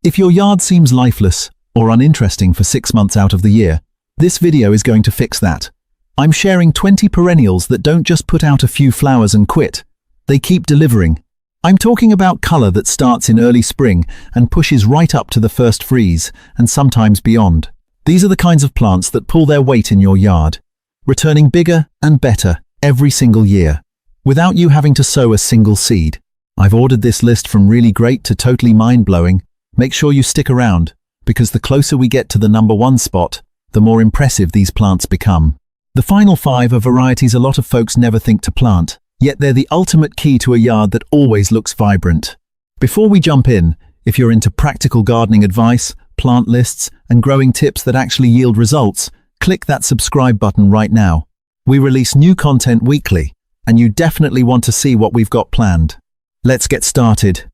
If your yard seems lifeless or uninteresting for 6 months out of the year, this video is going to fix that. I'm sharing 20 perennials that don't just put out a few flowers and quit. They keep delivering. I'm talking about color that starts in early spring and pushes right up to the first freeze, and sometimes beyond. These are the kinds of plants that pull their weight in your yard, returning bigger and better every single year, without you having to sow a single seed. I've ordered this list from really great to totally mind-blowing. Make sure you stick around, because the closer we get to the #1 spot, the more impressive these plants become. The final 5 are varieties a lot of folks never think to plant, yet they're the ultimate key to a yard that always looks vibrant. Before we jump in, if you're into practical gardening advice, plant lists, and growing tips that actually yield results, click that subscribe button right now. We release new content weekly, and you definitely want to see what we've got planned. Let's get started.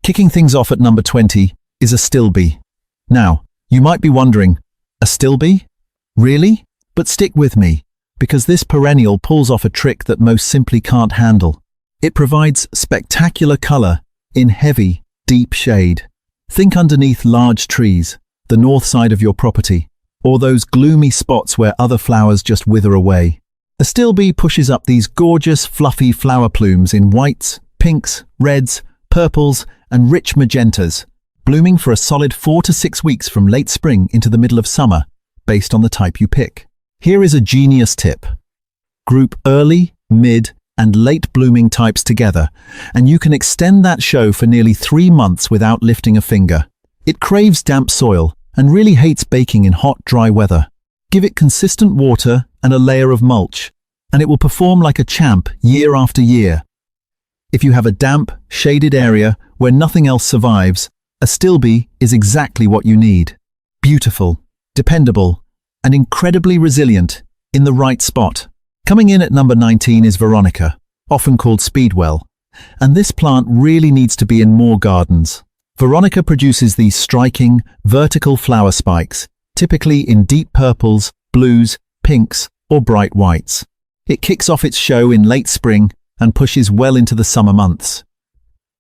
Kicking things off at number 20 is Astilbe. Now, you might be wondering, Astilbe? Really? But stick with me, because this perennial pulls off a trick that most simply can't handle. It provides spectacular color in heavy, deep shade. Think underneath large trees, the north side of your property, or those gloomy spots where other flowers just wither away. Astilbe pushes up these gorgeous, fluffy flower plumes in whites, pinks, reds, purples, and rich magentas, blooming for a solid 4 to 6 weeks from late spring into the middle of summer, based on the type you pick. Here is a genius tip. Group early, mid, and late blooming types together, and you can extend that show for nearly 3 months without lifting a finger. It craves damp soil and really hates baking in hot, dry weather. Give it consistent water and a layer of mulch, and it will perform like a champ year after year. If you have a damp, shaded area where nothing else survives, Astilbe is exactly what you need. Beautiful, dependable, and incredibly resilient in the right spot. Coming in at number 19 is Veronica, often called Speedwell, and this plant really needs to be in more gardens. Veronica produces these striking, vertical flower spikes, typically in deep purples, blues, pinks, or bright whites. It kicks off its show in late spring and pushes well into the summer months.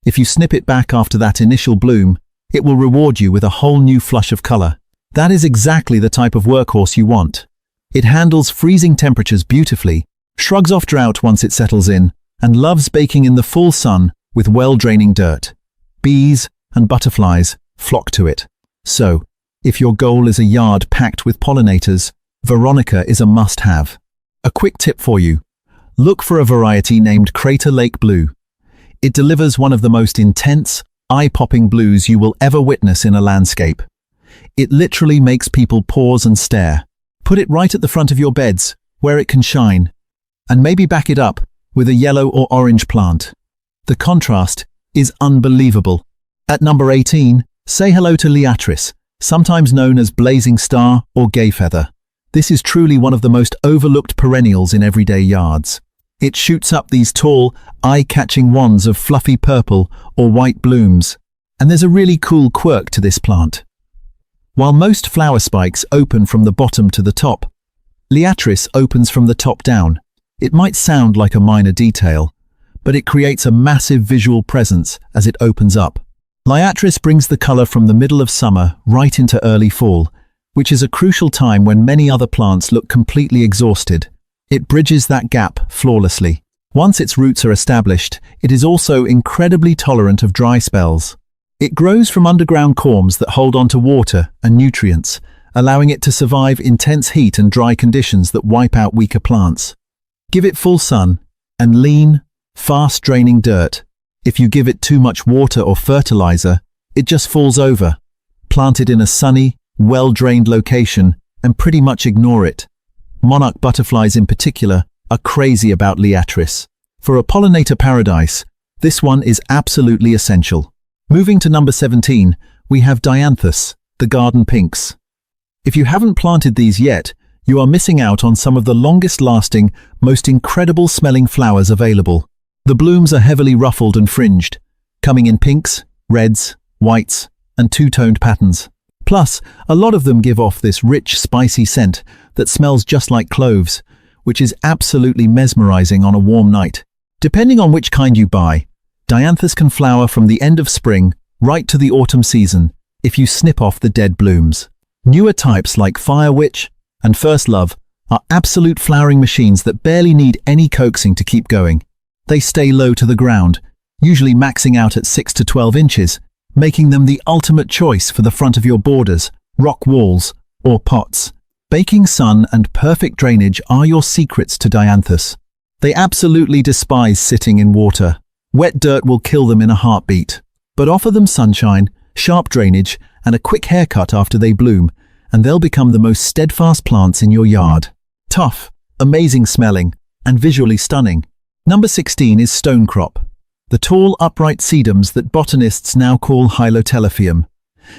If you snip it back after that initial bloom, it will reward you with a whole new flush of color. That is exactly the type of workhorse you want. It handles freezing temperatures beautifully, shrugs off drought once it settles in, and loves baking in the full sun with well-draining dirt. Bees and butterflies flock to it. So, if your goal is a yard packed with pollinators, Veronica is a must-have. A quick tip for you. Look for a variety named Crater Lake Blue. It delivers one of the most intense, eye-popping blues you will ever witness in a landscape. It literally makes people pause and stare. Put it right at the front of your beds, where it can shine, and maybe back it up with a yellow or orange plant. The contrast is unbelievable. At number 18, say hello to Liatris, sometimes known as Blazing Star or Gayfeather. This is truly one of the most overlooked perennials in everyday yards. It shoots up these tall, eye-catching wands of fluffy purple or white blooms, and there's a really cool quirk to this plant. While most flower spikes open from the bottom to the top, Liatris opens from the top down. It might sound like a minor detail, but it creates a massive visual presence as it opens up. Liatris brings the color from the middle of summer right into early fall, which is a crucial time when many other plants look completely exhausted. It bridges that gap flawlessly. Once its roots are established, it is also incredibly tolerant of dry spells. It grows from underground corms that hold onto water and nutrients, allowing it to survive intense heat and dry conditions that wipe out weaker plants. Give it full sun and lean, fast-draining dirt. If you give it too much water or fertilizer, it just falls over. Plant it in a sunny, well-drained location and pretty much ignore it. Monarch butterflies in particular are crazy about Liatris. For a pollinator paradise, this one is absolutely essential. Moving to number 17, we have Dianthus, the garden pinks. If you haven't planted these yet, you are missing out on some of the longest-lasting, most incredible-smelling flowers available. The blooms are heavily ruffled and fringed, coming in pinks, reds, whites, and two-toned patterns. Plus, a lot of them give off this rich, spicy scent that smells just like cloves, which is absolutely mesmerizing on a warm night. Depending on which kind you buy, Dianthus can flower from the end of spring right to the autumn season, if you snip off the dead blooms. Newer types like Fire Witch and First Love are absolute flowering machines that barely need any coaxing to keep going. They stay low to the ground, usually maxing out at 6 to 12 inches, making them the ultimate choice for the front of your borders, rock walls, or pots. Baking sun and perfect drainage are your secrets to Dianthus. They absolutely despise sitting in water. Wet dirt will kill them in a heartbeat. But offer them sunshine, sharp drainage, and a quick haircut after they bloom, and they'll become the most steadfast plants in your yard. Tough, amazing smelling, and visually stunning. Number 16 is Stonecrop, the tall, upright sedums that botanists now call Hylotelephium.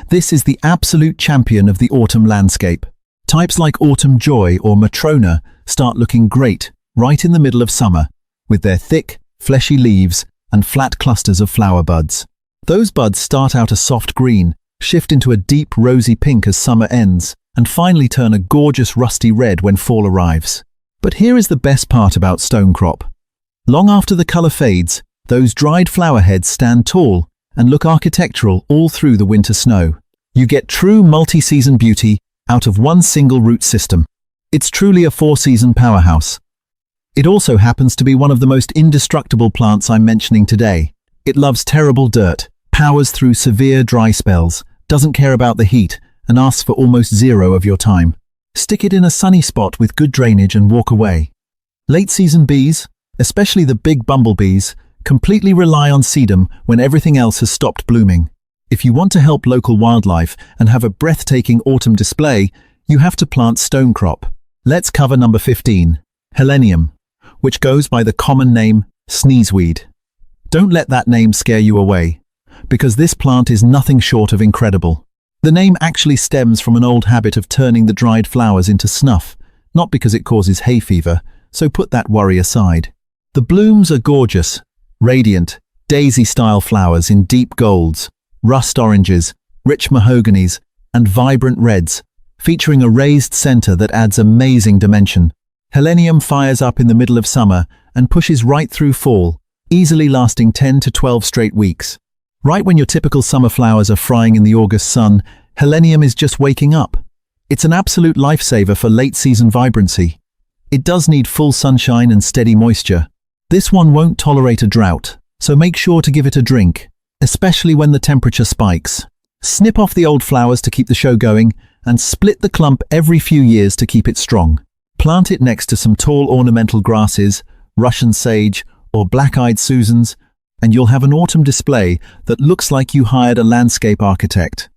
This is the absolute champion of the autumn landscape. Types like Autumn Joy or Matrona start looking great right in the middle of summer, with their thick, fleshy leaves and flat clusters of flower buds. Those buds start out a soft green, shift into a deep rosy pink as summer ends, and finally turn a gorgeous rusty red when fall arrives. But here is the best part about Stonecrop. Long after the color fades, those dried flower heads stand tall and look architectural all through the winter snow. You get true multi-season beauty out of one single root system. It's truly a four-season powerhouse. It also happens to be one of the most indestructible plants I'm mentioning today. It loves terrible dirt, powers through severe dry spells, doesn't care about the heat, and asks for almost zero of your time. Stick it in a sunny spot with good drainage and walk away. Late-season bees, especially the big bumblebees, completely rely on sedum when everything else has stopped blooming. If you want to help local wildlife and have a breathtaking autumn display, you have to plant Stonecrop. Let's cover number 15, Helenium, which goes by the common name Sneezeweed. Don't let that name scare you away, because this plant is nothing short of incredible. The name actually stems from an old habit of turning the dried flowers into snuff, not because it causes hay fever, so put that worry aside. The blooms are gorgeous, radiant, daisy-style flowers in deep golds, rust oranges, rich mahoganies, and vibrant reds, featuring a raised center that adds amazing dimension. Helenium fires up in the middle of summer and pushes right through fall, easily lasting 10 to 12 straight weeks. Right when your typical summer flowers are frying in the August sun, Helenium is just waking up. It's an absolute lifesaver for late-season vibrancy. It does need full sunshine and steady moisture. This one won't tolerate a drought, so make sure to give it a drink, especially when the temperature spikes. Snip off the old flowers to keep the show going, and split the clump every few years to keep it strong. Plant it next to some tall ornamental grasses, Russian sage, or black-eyed Susans, and you'll have an autumn display that looks like you hired a landscape architect.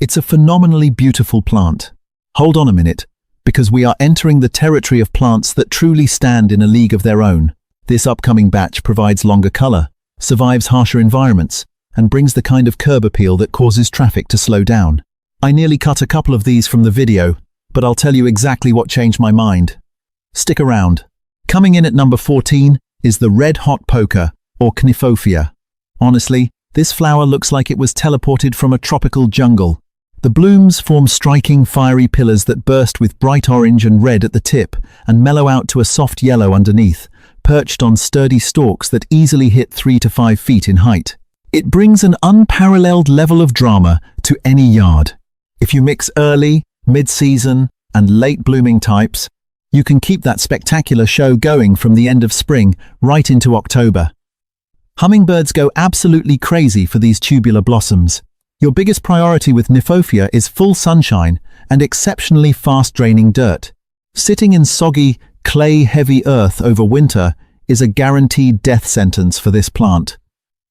It's a phenomenally beautiful plant. Hold on a minute, because we are entering the territory of plants that truly stand in a league of their own. This upcoming batch provides longer color, survives harsher environments, and brings the kind of curb appeal that causes traffic to slow down. I nearly cut a couple of these from the video, but I'll tell you exactly what changed my mind. Stick around. Coming in at number 14 is the red hot poker, or Kniphofia. Honestly, this flower looks like it was teleported from a tropical jungle. The blooms form striking fiery pillars that burst with bright orange and red at the tip and mellow out to a soft yellow underneath, perched on sturdy stalks that easily hit 3 to 5 feet in height. It brings an unparalleled level of drama to any yard. If you mix early, mid-season, and late-blooming types, you can keep that spectacular show going from the end of spring right into October. Hummingbirds go absolutely crazy for these tubular blossoms. Your biggest priority with Kniphofia is full sunshine and exceptionally fast-draining dirt. Sitting in soggy, clay-heavy earth over winter is a guaranteed death sentence for this plant.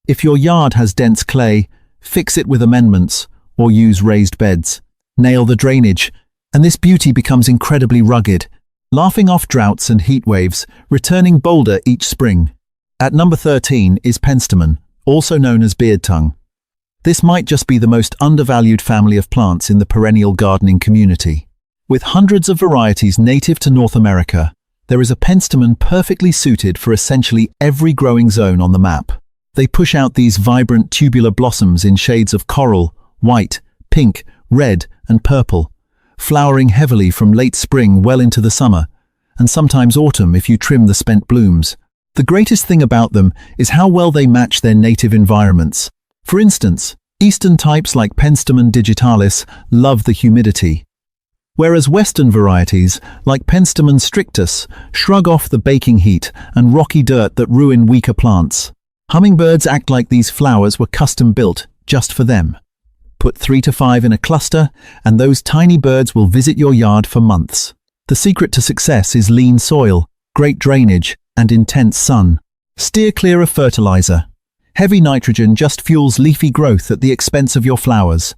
If your yard has dense clay, fix it with amendments or use raised beds. Nail the drainage, and this beauty becomes incredibly rugged, laughing off droughts and heat waves, returning bolder each spring. At number 13 is Penstemon, also known as Beardtongue. This might just be the most undervalued family of plants in the perennial gardening community. With hundreds of varieties native to North America, there is a Penstemon perfectly suited for essentially every growing zone on the map. They push out these vibrant tubular blossoms in shades of coral, white, pink, red, and purple, flowering heavily from late spring well into the summer, and sometimes autumn if you trim the spent blooms. The greatest thing about them is how well they match their native environments. For instance, Eastern types like Penstemon digitalis love the humidity, whereas Western varieties, like Penstemon strictus, shrug off the baking heat and rocky dirt that ruin weaker plants. Hummingbirds act like these flowers were custom-built just for them. Put 3 to 5 in a cluster, and those tiny birds will visit your yard for months. The secret to success is lean soil, great drainage, and intense sun. Steer clear of fertilizer. Heavy nitrogen just fuels leafy growth at the expense of your flowers.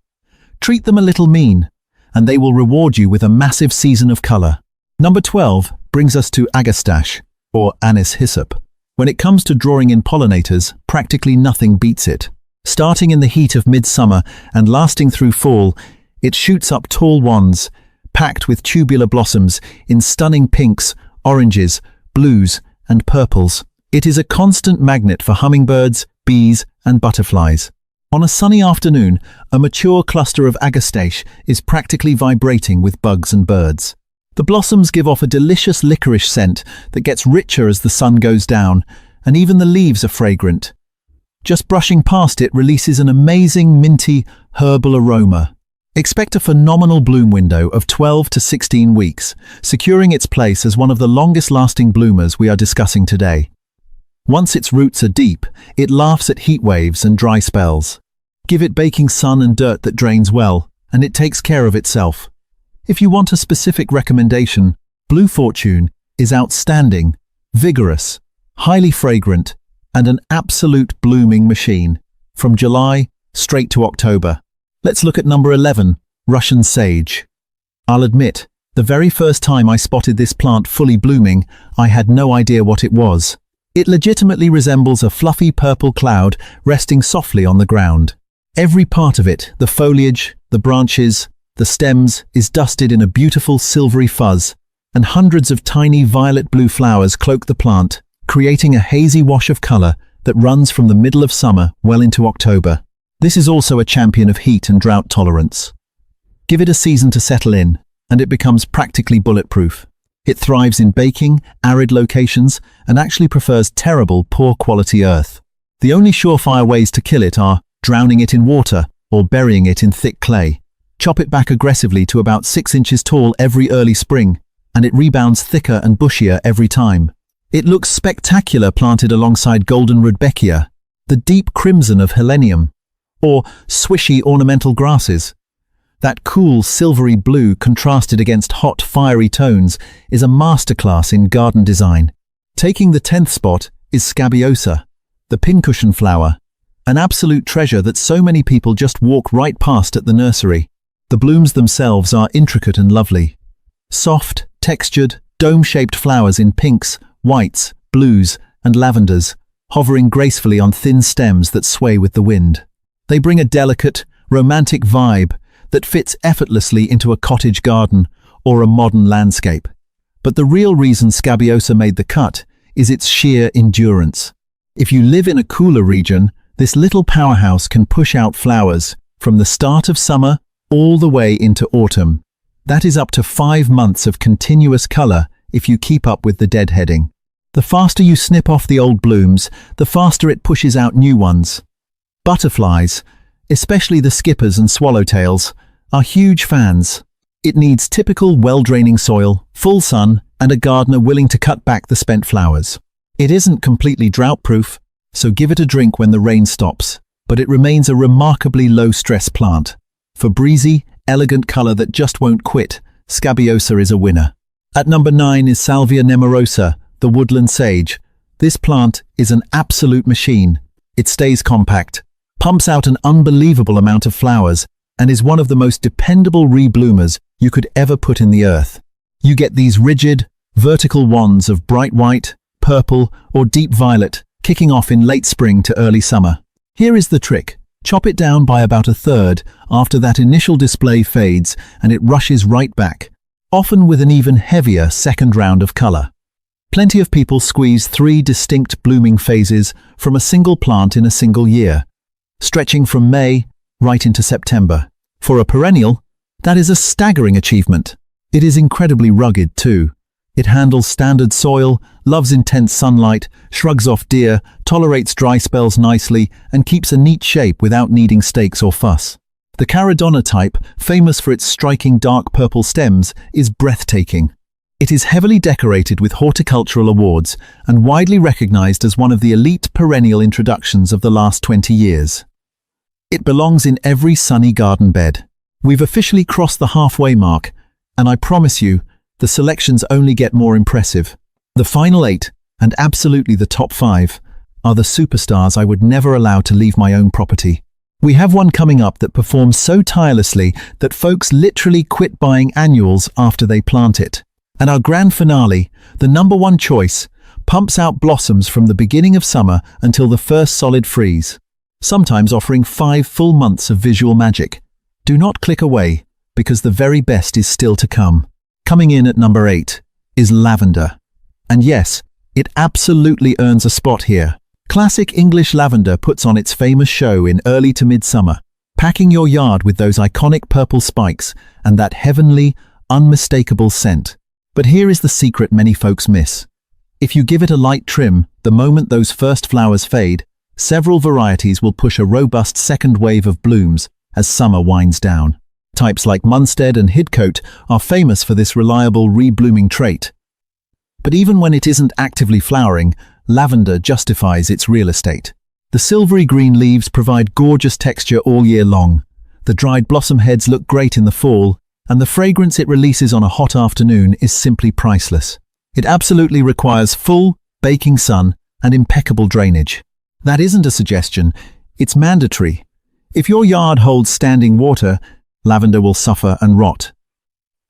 Treat them a little mean, and they will reward you with a massive season of color. Number 12 brings us to Agastache, or Anise hyssop. When it comes to drawing in pollinators, practically nothing beats it. Starting in the heat of midsummer and lasting through fall, it shoots up tall wands, packed with tubular blossoms in stunning pinks, oranges, blues, and purples. It is a constant magnet for hummingbirds, bees, and butterflies. On a sunny afternoon, a mature cluster of Agastache is practically vibrating with bugs and birds. The blossoms give off a delicious licorice scent that gets richer as the sun goes down, and even the leaves are fragrant. Just brushing past it releases an amazing minty, herbal aroma. Expect a phenomenal bloom window of 12 to 16 weeks, securing its place as one of the longest-lasting bloomers we are discussing today. Once its roots are deep, it laughs at heat waves and dry spells. Give it baking sun and dirt that drains well, and it takes care of itself. If you want a specific recommendation, Blue Fortune is outstanding, vigorous, highly fragrant, and an absolute blooming machine. From July straight to October. Let's look at number 11, Russian Sage. I'll admit, the very first time I spotted this plant fully blooming, I had no idea what it was. It legitimately resembles a fluffy purple cloud resting softly on the ground. Every part of it, the foliage, the branches, the stems, is dusted in a beautiful silvery fuzz, and hundreds of tiny violet-blue flowers cloak the plant, creating a hazy wash of color that runs from the middle of summer well into October. This is also a champion of heat and drought tolerance. Give it a season to settle in, and it becomes practically bulletproof. It thrives in baking, arid locations, and actually prefers terrible, poor-quality earth. The only surefire ways to kill it are drowning it in water or burying it in thick clay. Chop it back aggressively to about 6 inches tall every early spring, and it rebounds thicker and bushier every time. It looks spectacular planted alongside golden Rudbeckia, the deep crimson of Helenium, or swishy ornamental grasses. That cool, silvery blue contrasted against hot, fiery tones is a masterclass in garden design. Taking the 10th spot is Scabiosa, the pincushion flower, an absolute treasure that so many people just walk right past at the nursery. The blooms themselves are intricate and lovely. Soft, textured, dome-shaped flowers in pinks, whites, blues, and lavenders, hovering gracefully on thin stems that sway with the wind. They bring a delicate, romantic vibe that fits effortlessly into a cottage garden or a modern landscape. But the real reason Scabiosa made the cut is its sheer endurance. If you live in a cooler region, this little powerhouse can push out flowers from the start of summer all the way into autumn. That is up to 5 months of continuous color if you keep up with the deadheading. The faster you snip off the old blooms, the faster it pushes out new ones. Butterflies, especially the skippers and swallowtails, are huge fans. It needs typical well-draining soil, full sun, and a gardener willing to cut back the spent flowers. It isn't completely drought-proof, so give it a drink when the rain stops, but it remains a remarkably low-stress plant. For breezy, elegant color that just won't quit, Scabiosa is a winner. At number 9 is Salvia Nemorosa, the woodland sage. This plant is an absolute machine. It stays compact, pumps out an unbelievable amount of flowers, and is one of the most dependable rebloomers you could ever put in the earth. You get these rigid, vertical wands of bright white, purple, or deep violet, kicking off in late spring to early summer. Here is the trick. Chop it down by about 1/3 after that initial display fades, and it rushes right back, often with an even heavier second round of color. Plenty of people squeeze 3 distinct blooming phases from a single plant in a single year, stretching from May right into September. For a perennial, that is a staggering achievement. It is incredibly rugged too. It handles standard soil, loves intense sunlight, shrugs off deer, tolerates dry spells nicely, and keeps a neat shape without needing stakes or fuss. The Caradonna type, famous for its striking dark purple stems, is breathtaking. It is heavily decorated with horticultural awards and widely recognized as one of the elite perennial introductions of the last 20 years. It belongs in every sunny garden bed. We've officially crossed the halfway mark, and I promise you, the selections only get more impressive. The final 8, and absolutely the top 5, are the superstars I would never allow to leave my own property. We have one coming up that performs so tirelessly that folks literally quit buying annuals after they plant it. And our grand finale, the #1 choice, pumps out blossoms from the beginning of summer until the first solid freeze, sometimes offering 5 full months of visual magic. Do not click away, because the very best is still to come. Coming in at number 8 is lavender. And yes, it absolutely earns a spot here. Classic English lavender puts on its famous show in early to mid-summer, packing your yard with those iconic purple spikes and that heavenly, unmistakable scent. But here is the secret many folks miss. If you give it a light trim, the moment those first flowers fade, several varieties will push a robust second wave of blooms as summer winds down. Types like Munstead and Hidcote are famous for this reliable reblooming trait. But even when it isn't actively flowering, lavender justifies its real estate. The silvery green leaves provide gorgeous texture all year long. The dried blossom heads look great in the fall, and the fragrance it releases on a hot afternoon is simply priceless. It absolutely requires full, baking sun and impeccable drainage. That isn't a suggestion, it's mandatory. If your yard holds standing water, lavender will suffer and rot.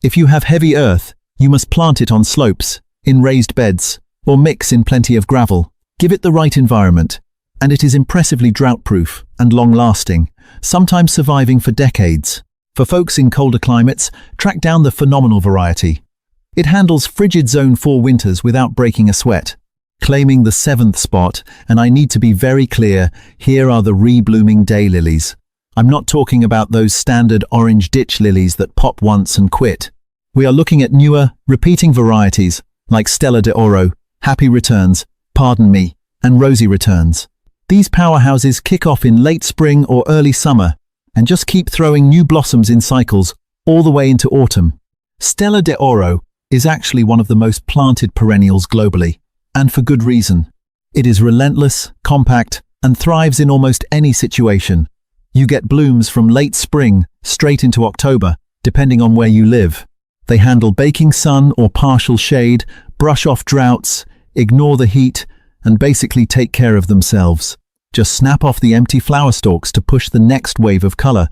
If you have heavy earth, you must plant it on slopes, in raised beds, or mix in plenty of gravel. Give it the right environment, and it is impressively drought-proof and long-lasting, sometimes surviving for decades. For folks in colder climates, track down the phenomenal variety. It handles frigid Zone 4 winters without breaking a sweat. Claiming the 7th spot, and I need to be very clear, here are the Reblooming Daylilies. I'm not talking about those standard orange ditch lilies that pop once and quit. We are looking at newer, repeating varieties like Stella de Oro, Happy Returns, Pardon Me, and Rosy Returns. These powerhouses kick off in late spring or early summer and just keep throwing new blossoms in cycles all the way into autumn. Stella de Oro is actually one of the most planted perennials globally, and for good reason. It is relentless, compact, and thrives in almost any situation. You get blooms from late spring straight into October, depending on where you live. They handle baking sun or partial shade, brush off droughts, ignore the heat, and basically take care of themselves. Just snap off the empty flower stalks to push the next wave of color,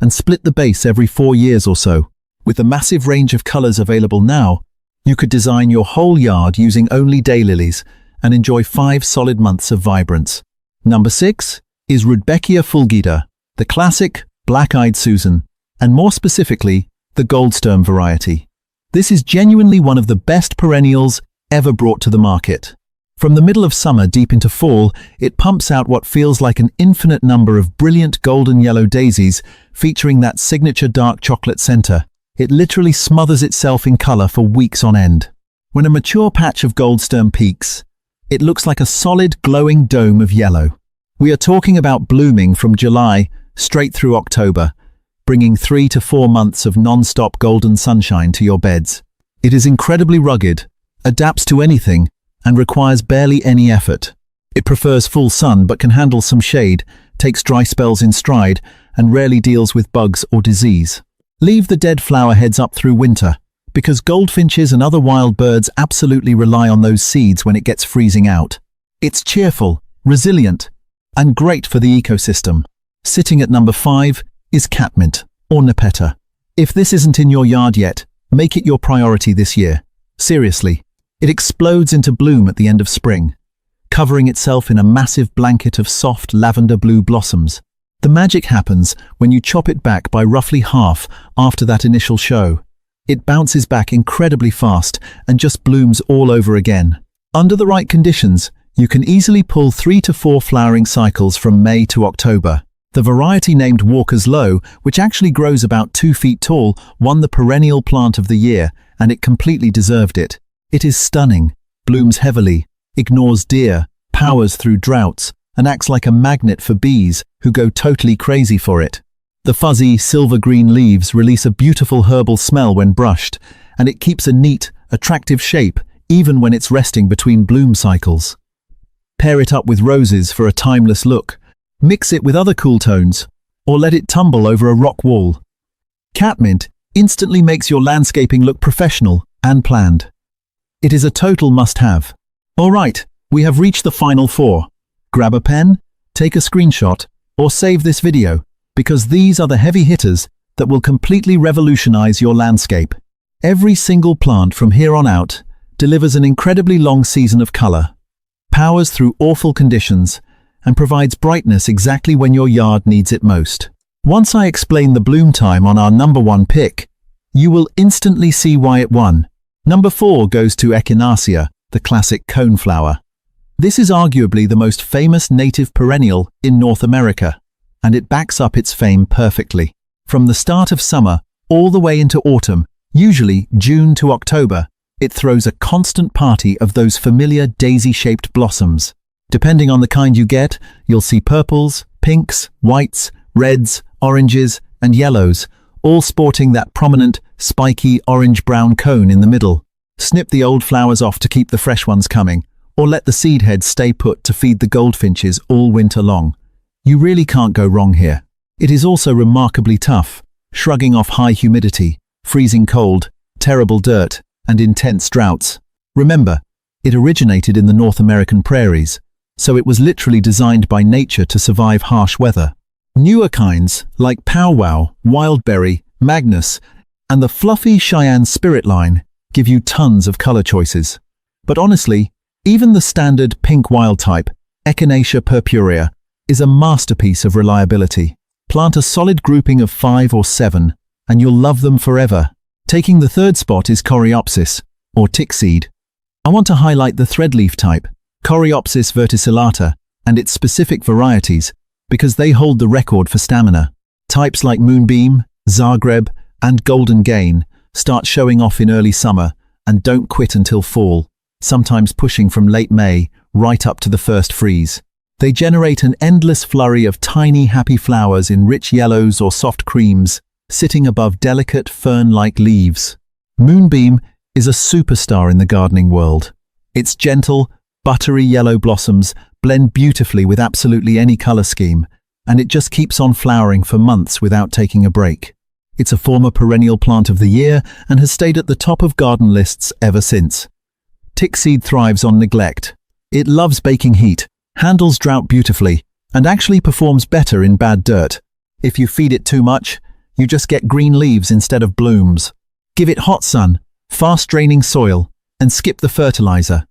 and split the base every 4 years or so. With the massive range of colors available now, you could design your whole yard using only daylilies and enjoy 5 solid months of vibrance. Number 6 is Rudbeckia fulgida, the classic black-eyed Susan, and more specifically, the Goldsturm variety. This is genuinely one of the best perennials ever brought to the market. From the middle of summer deep into fall, it pumps out what feels like an infinite number of brilliant golden yellow daisies featuring that signature dark chocolate center. It literally smothers itself in color for weeks on end. When a mature patch of Goldsturm peaks, it looks like a solid glowing dome of yellow. We are talking about blooming from July straight through October, bringing 3 to 4 months of non-stop golden sunshine to your beds. It is incredibly rugged, adapts to anything, and requires barely any effort. It prefers full sun but can handle some shade, takes dry spells in stride, and rarely deals with bugs or disease. Leave the dead flower heads up through winter, because goldfinches and other wild birds absolutely rely on those seeds when it gets freezing out. It's cheerful, resilient, and great for the ecosystem. Sitting at number 5 is Catmint, or Nepeta. If this isn't in your yard yet, make it your priority this year. Seriously, it explodes into bloom at the end of spring, covering itself in a massive blanket of soft lavender blue blossoms. The magic happens when you chop it back by roughly half after that initial show. It bounces back incredibly fast and just blooms all over again. Under the right conditions, you can easily pull 3 to 4 flowering cycles from May to October. The variety named Walker's Low, which actually grows about 2 feet tall, won the Perennial Plant of the Year, and it completely deserved it. It is stunning, blooms heavily, ignores deer, powers through droughts, and acts like a magnet for bees who go totally crazy for it. The fuzzy, silver-green leaves release a beautiful herbal smell when brushed, and it keeps a neat, attractive shape even when it's resting between bloom cycles. Pair it up with roses for a timeless look. Mix it with other cool tones, or let it tumble over a rock wall. Catmint instantly makes your landscaping look professional and planned. It is a total must-have. All right, we have reached the final four. Grab a pen, take a screenshot, or save this video, because these are the heavy hitters that will completely revolutionize your landscape. Every single plant from here on out delivers an incredibly long season of color, powers through awful conditions, and provides brightness exactly when your yard needs it most. Once I explain the bloom time on our number 1 pick, you will instantly see why it won. Number 4 goes to Echinacea, the classic coneflower. This is arguably the most famous native perennial in North America, and it backs up its fame perfectly. From the start of summer all the way into autumn, usually June to October, it throws a constant party of those familiar daisy-shaped blossoms. Depending on the kind you get, you'll see purples, pinks, whites, reds, oranges, and yellows, all sporting that prominent, spiky orange-brown cone in the middle. Snip the old flowers off to keep the fresh ones coming, or let the seed heads stay put to feed the goldfinches all winter long. You really can't go wrong here. It is also remarkably tough, shrugging off high humidity, freezing cold, terrible dirt, and intense droughts. Remember, it originated in the North American prairies, so it was literally designed by nature to survive harsh weather. Newer kinds, like Powwow, Wildberry, Magnus, and the fluffy Cheyenne Spirit line, give you tons of color choices. But honestly, even the standard pink wild type, Echinacea purpurea, is a masterpiece of reliability. Plant a solid grouping of 5 or 7, and you'll love them forever. Taking the 3rd spot is Coreopsis, or tickseed. I want to highlight the threadleaf type, Coreopsis verticillata, and its specific varieties, because they hold the record for stamina. Types like Moonbeam, Zagreb, and Golden Gain start showing off in early summer and don't quit until fall, sometimes pushing from late May right up to the first freeze. They generate an endless flurry of tiny, happy flowers in rich yellows or soft creams, sitting above delicate, fern-like leaves. Moonbeam is a superstar in the gardening world. Its gentle, buttery yellow blossoms blend beautifully with absolutely any color scheme, and it just keeps on flowering for months without taking a break. It's a former perennial plant of the year and has stayed at the top of garden lists ever since. Tickseed thrives on neglect. It loves baking heat, handles drought beautifully, and actually performs better in bad dirt. If you feed it too much, you just get green leaves instead of blooms. Give it hot sun, fast-draining soil, and skip the fertilizer.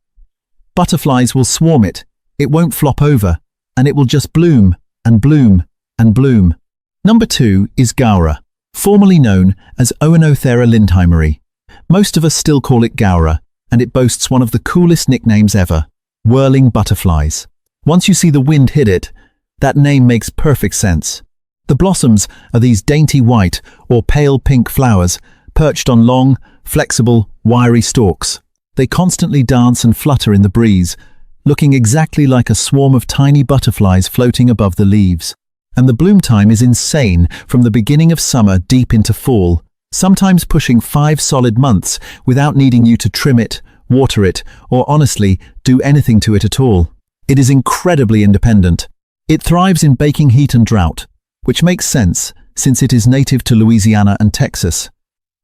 Butterflies will swarm it, it won't flop over, and it will just bloom and bloom and bloom. Number 2 is Gaura, formerly known as Oenothera lindheimeri. Most of us still call it Gaura, and it boasts one of the coolest nicknames ever, whirling butterflies. Once you see the wind hit it, that name makes perfect sense. The blossoms are these dainty white or pale pink flowers perched on long, flexible, wiry stalks. They constantly dance and flutter in the breeze, looking exactly like a swarm of tiny butterflies floating above the leaves. And the bloom time is insane, from the beginning of summer deep into fall, sometimes pushing 5 solid months without needing you to trim it, water it, or honestly, do anything to it at all. It is incredibly independent. It thrives in baking heat and drought, which makes sense since it is native to Louisiana and Texas.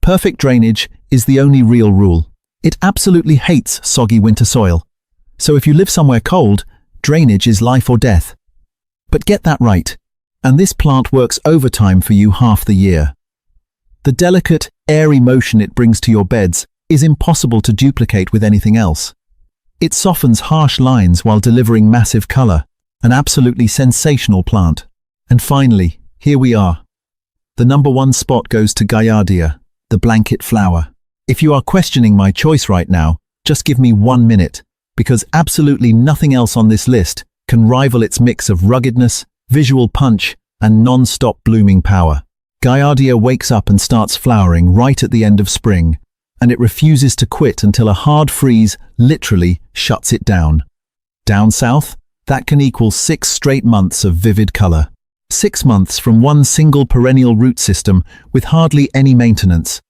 Perfect drainage is the only real rule. It absolutely hates soggy winter soil. So if you live somewhere cold, drainage is life or death. But get that right, and this plant works overtime for you half the year. The delicate, airy motion it brings to your beds is impossible to duplicate with anything else. It softens harsh lines while delivering massive color, an absolutely sensational plant. And finally, here we are. The number 1 spot goes to Gaillardia, the blanket flower. If you are questioning my choice right now, just give me 1 minute, because absolutely nothing else on this list can rival its mix of ruggedness, visual punch, and non-stop blooming power. Gaillardia wakes up and starts flowering right at the end of spring, and it refuses to quit until a hard freeze literally shuts it down. Down south, that can equal 6 straight months of vivid color. 6 months from one single perennial root system with hardly any maintenance.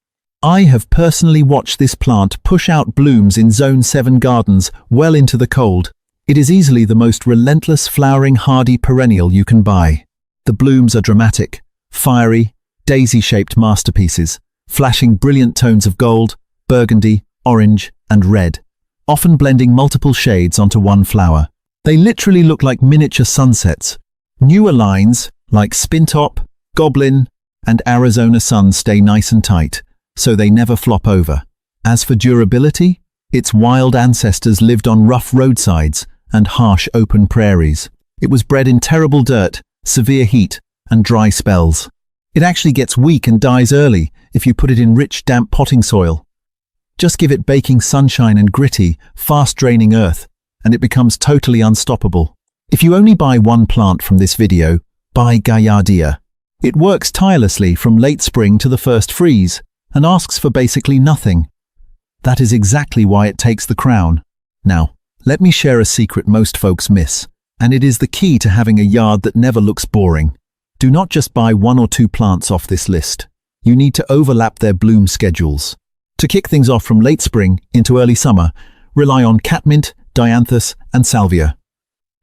I have personally watched this plant push out blooms in Zone 7 gardens well into the cold. It is easily the most relentless flowering hardy perennial you can buy. The blooms are dramatic, fiery, daisy-shaped masterpieces, flashing brilliant tones of gold, burgundy, orange, and red, often blending multiple shades onto one flower. They literally look like miniature sunsets. Newer lines, like Spintop, Goblin, and Arizona Sun stay nice and tight, so they never flop over. As for durability, its wild ancestors lived on rough roadsides and harsh open prairies. It was bred in terrible dirt, severe heat, and dry spells. It actually gets weak and dies early if you put it in rich, damp potting soil. Just give it baking sunshine and gritty, fast-draining earth, and it becomes totally unstoppable. If you only buy one plant from this video, buy Gaillardia. It works tirelessly from late spring to the first freeze, and asks for basically nothing. That is exactly why it takes the crown. Now, let me share a secret most folks miss, and it is the key to having a yard that never looks boring. Do not just buy 1 or 2 plants off this list. You need to overlap their bloom schedules. To kick things off from late spring into early summer, rely on Catmint, Dianthus, and Salvia.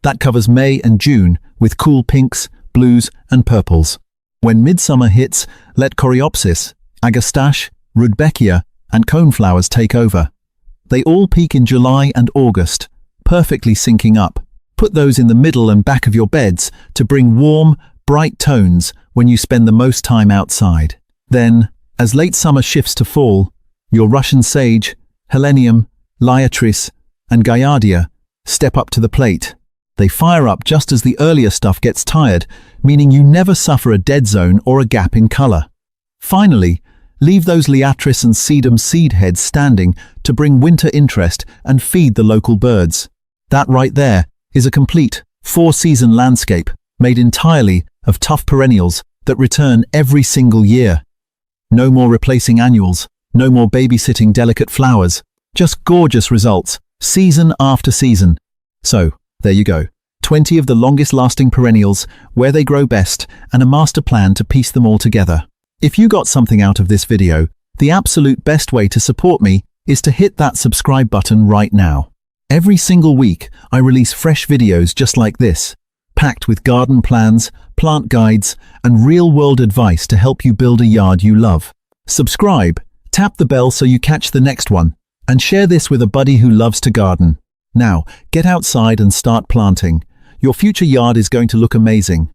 That covers May and June with cool pinks, blues, and purples. When midsummer hits, let Coreopsis, Agastache, Rudbeckia, and coneflowers take over. They all peak in July and August, perfectly syncing up. Put those in the middle and back of your beds to bring warm, bright tones when you spend the most time outside. Then, as late summer shifts to fall, your Russian sage, Helenium, Liatris, and Gaillardia step up to the plate. They fire up just as the earlier stuff gets tired, meaning you never suffer a dead zone or a gap in color. Finally, leave those Liatris and Sedum seed heads standing to bring winter interest and feed the local birds. That right there is a complete 4-season landscape made entirely of tough perennials that return every single year. No more replacing annuals, no more babysitting delicate flowers, just gorgeous results, season after season. So, there you go. 20 of the longest-lasting perennials, where they grow best, and a master plan to piece them all together. If you got something out of this video, the absolute best way to support me is to hit that subscribe button right now. Every single week, I release fresh videos just like this, packed with garden plans, plant guides, and real-world advice to help you build a yard you love. Subscribe, tap the bell so you catch the next one, and share this with a buddy who loves to garden. Now, get outside and start planting. Your future yard is going to look amazing.